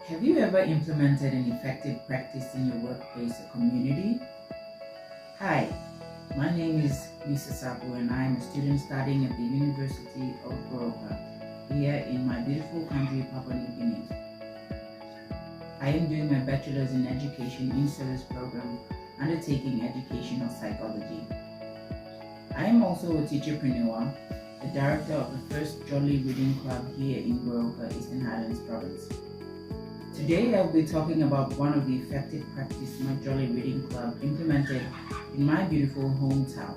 Have you ever implemented an effective practice in your workplace or community? Hi, my name is Lisa Sapu and I am a student studying at the University of Goroka here in my beautiful country, Papua New Guinea. I am doing my bachelor's in education in service program undertaking educational psychology. I am also a teacherpreneur, the director of the first Jolly Reading Club here in Goroka, Eastern Highlands Province. Today I'll be talking about one of the effective practices my Jolly Reading Club implemented in my beautiful hometown.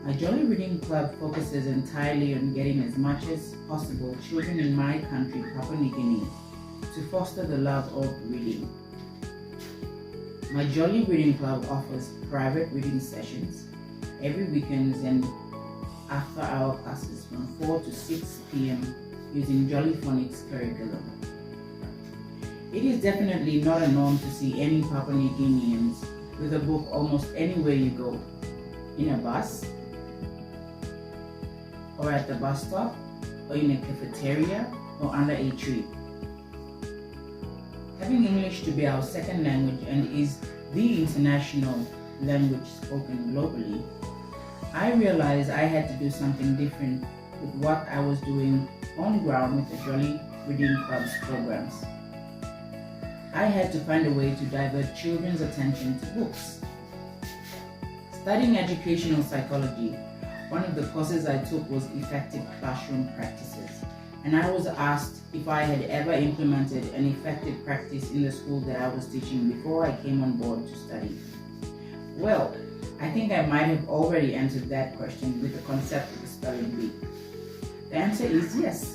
My Jolly Reading Club focuses entirely on getting as much as possible children in my country, Papua New Guinea, to foster the love of reading. My Jolly Reading Club offers private reading sessions every weekends and after our classes from 4 to 6 p.m. using Jolly Phonics curriculum. It is definitely not a norm to see any Papua New Guineans with a book almost anywhere you go, in a bus, or at the bus stop, or in a cafeteria, or under a tree. Having English to be our second language and is the international language spoken globally, I realized I had to do something different with what I was doing on ground with the Jolly Reading Club's programs. I had to find a way to divert children's attention to books. Studying educational psychology, one of the courses I took was effective classroom practices, and I was asked if I had ever implemented an effective practice in the school that I was teaching before I came on board to study. Well, I think I might have already answered that question with the concept of the spelling bee. The answer is yes.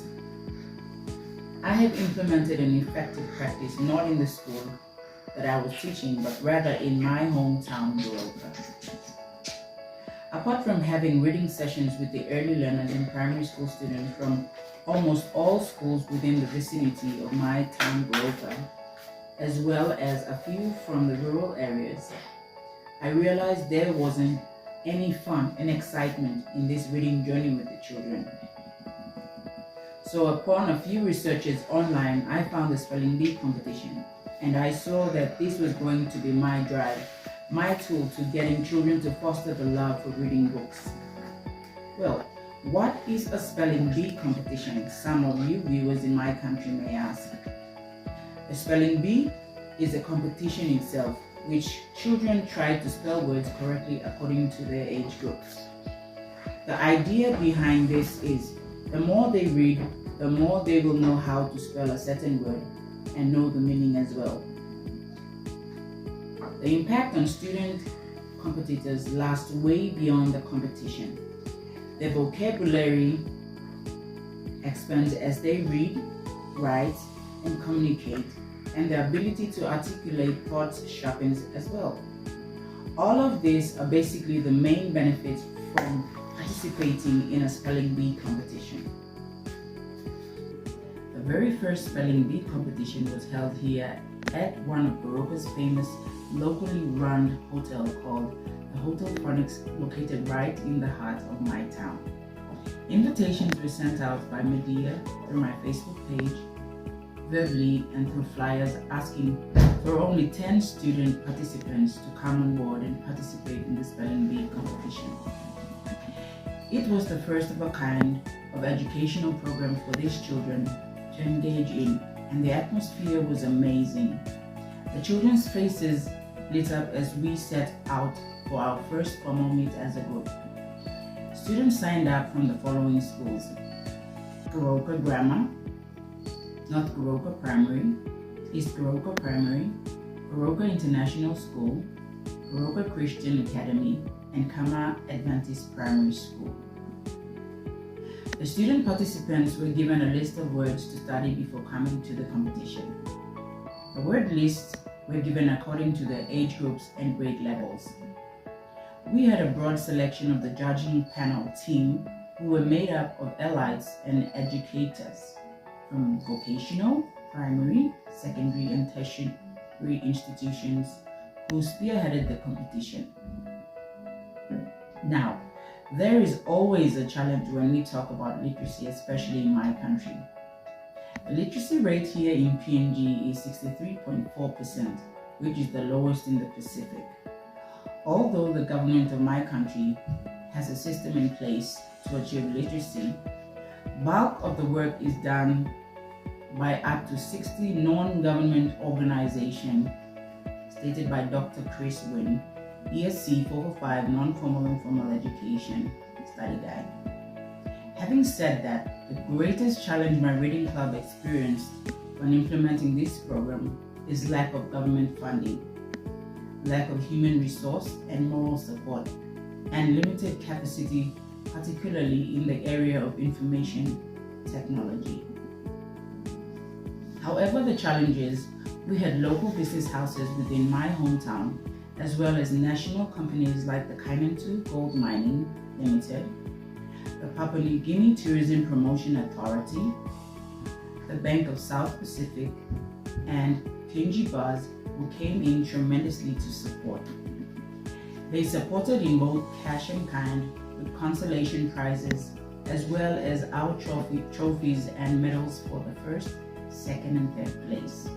I have implemented an effective practice not in the school that I was teaching, but rather in my hometown, Goroka. Apart from having reading sessions with the early learners and primary school students from almost all schools within the vicinity of my town, Goroka, as well as a few from the rural areas, I realized there wasn't any fun and excitement in this reading journey with the children. So upon a few researches online, I found the spelling bee competition, and I saw that this was going to be my drive, my tool to getting children to foster the love for reading books. Well, what is a spelling bee competition? Some of you viewers in my country may ask. A spelling bee is a competition itself, which children try to spell words correctly according to their age groups. The idea behind this is the more they read, the more they will know how to spell a certain word and know the meaning as well. The impact on student competitors lasts way beyond the competition. Their vocabulary expands as they read, write, and communicate, and their ability to articulate thoughts sharpens as well. All of these are basically the main benefits from participating in a spelling bee competition. The very first spelling bee competition was held here at one of Goroka's famous locally run hotel called the Hotel Phonics, located right in the heart of my town. Invitations were sent out by media through my Facebook page, verbally and through flyers asking for only 10 student participants to come on board and participate in the spelling bee competition. It was the first of a kind of educational program for these children to engage in, and the atmosphere was amazing. The children's faces lit up as we set out for our first formal meet as a group. Students signed up from the following schools: Goroka Grammar, North Goroka Primary, East Goroka Primary, Goroka International School, Goroka Christian Academy, and Kama Adventist Primary School. The student participants were given a list of words to study before coming to the competition. The word lists were given according to their age groups and grade levels. We had a broad selection of the judging panel team who were made up of elites and educators from vocational, primary, secondary, and tertiary institutions who spearheaded the competition. Now, there is always a challenge when we talk about literacy, especially in my country. The literacy rate here in PNG is 63.4%, which is the lowest in the Pacific. Although the government of my country has a system in place to achieve literacy, bulk of the work is done by up to 60 non-government organizations, stated by Dr. Chris Wynn, ESC 445 Non-Formal and Formal Education Study Guide. Having said that, the greatest challenge my reading club experienced when implementing this program is lack of government funding, lack of human resource and moral support, and limited capacity, particularly in the area of information technology. However, the challenge is we had local business houses within my hometown, as well as national companies like the Kainantu Gold Mining Limited, the Papua New Guinea Tourism Promotion Authority, the Bank of South Pacific, and PNG Bars, who came in tremendously to support. They supported in both cash and kind with consolation prizes, as well as our trophies and medals for the first, second, and third place.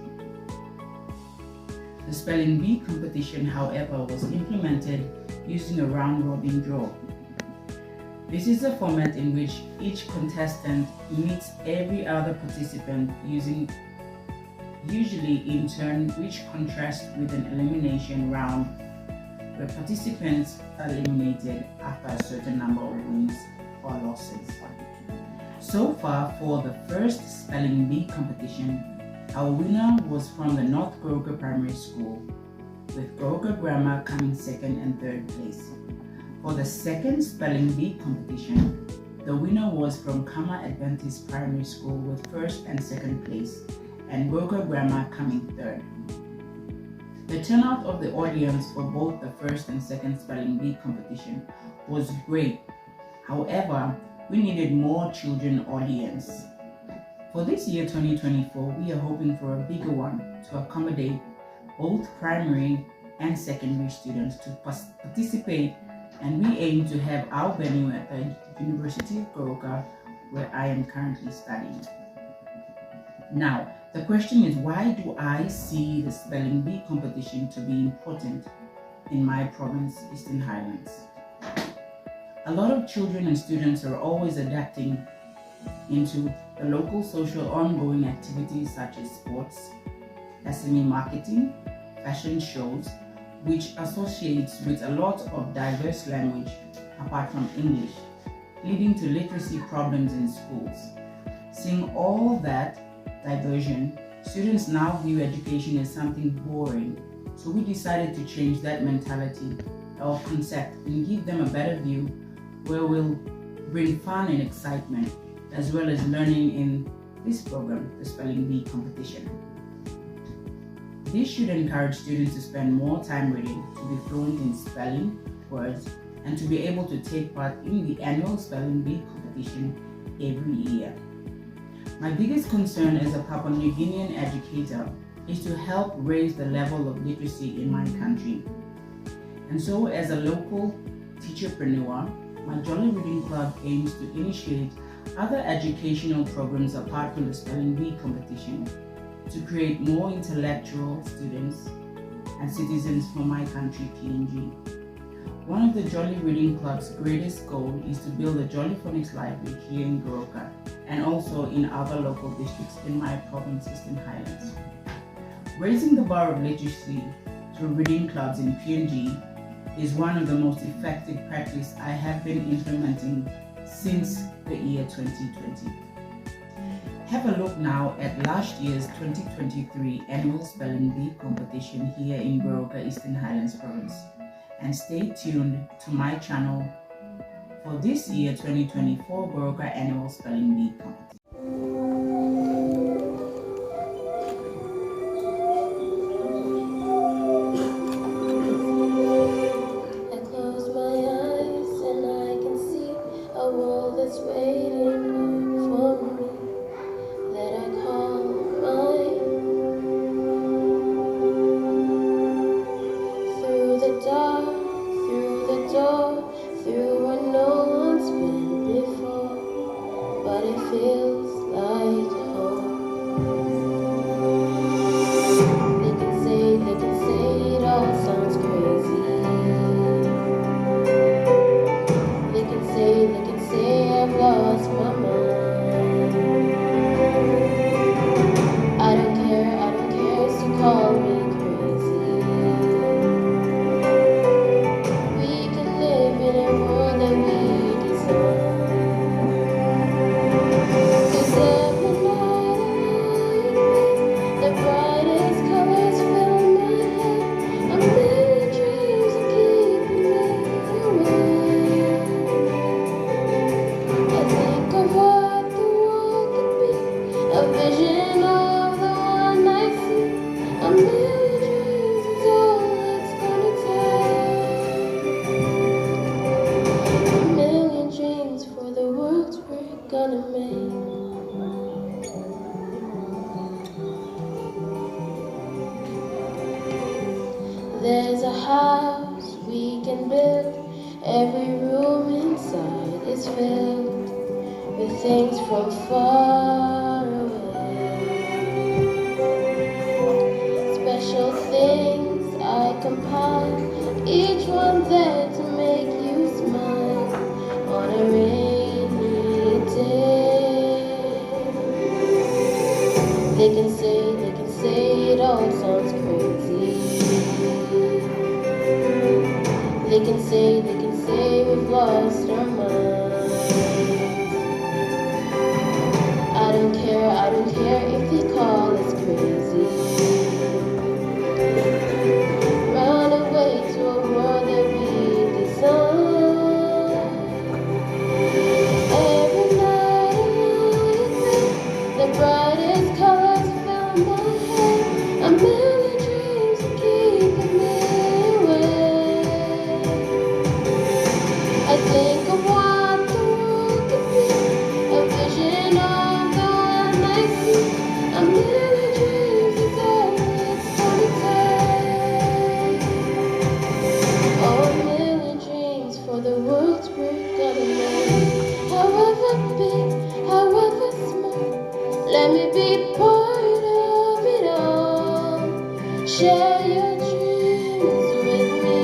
The Spelling Bee competition, however, was implemented using a round-robin draw. This is a format in which each contestant meets every other participant using usually in turn, which contrasts with an elimination round where participants are eliminated after a certain number of wins or losses. So far, for the first Spelling Bee competition, our winner was from the North Goroka Primary School, with Goroka Grammar coming second and third place. For the second Spelling Bee competition, the winner was from Kama Adventist Primary School with first and second place, and Goroka Grammar coming third. The turnout of the audience for both the first and second Spelling Bee competition was great. However, we needed more children audience. For this year 2024, we are hoping for a bigger one to accommodate both primary and secondary students to participate, and we aim to have our venue at the University of Goroka, where I am currently studying. Now, the question is, why do I see the Spelling Bee competition to be important in my province, Eastern Highlands? A lot of children and students are always adapting into the local social ongoing activities such as sports, SME marketing, fashion shows, which associates with a lot of diverse language apart from English, leading to literacy problems in schools. Seeing all that diversion, students now view education as something boring, so we decided to change that mentality or concept and give them a better view where we'll bring fun and excitement as well as learning in this program, the Spelling Bee competition. This should encourage students to spend more time reading, to be fluent in spelling, words, and to be able to take part in the annual Spelling Bee competition every year. My biggest concern as a Papua New Guinean educator is to help raise the level of literacy in my country. And so as a local teacherpreneur, my Jolly Reading Club aims to initiate other educational programs apart from the Spelling Bee competition to create more intellectual students and citizens for my country, PNG. One of the Jolly Reading Club's greatest goals is to build a Jolly Phonics Library here in Goroka and also in other local districts in my province, Eastern Highlands. Raising the bar of literacy through reading clubs in PNG is one of the most effective practices I have been implementing since the year 2020. Have a look now at last year's 2023 annual Spelling Bee competition here in Goroka, Eastern Highlands Province, and stay tuned to my channel for this year 2024 Goroka annual Spelling Bee competition. Through where no one's been before, but it feels There's a house we can build. Every room inside is filled with things from far away. Special things I compile, each one there to make you smile on a rainy day. They can say it all sounds crazy. They can say we've lost our minds. I don't care if they call us crazy. Run away to a world that we design. Every night I lie in bed, the brightest colors fill my head. A million dreams are keeping me awake. I think of what the world could be, a vision of the one I see. A million dreams is all it's gonna take. Oh, a million dreams for the world we're gonna make. However big, however small, let me be part of it all. Share your dreams with me.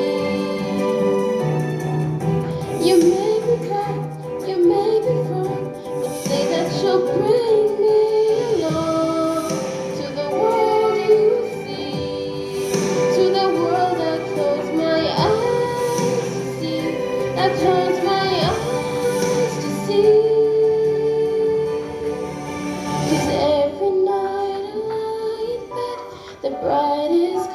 You may be proud, you may be wrong, but say that you'll bring me along to the world you see, to the world that close my eyes to see, that turns my eyes to see. 'Cause every night I lie in bed, the brightest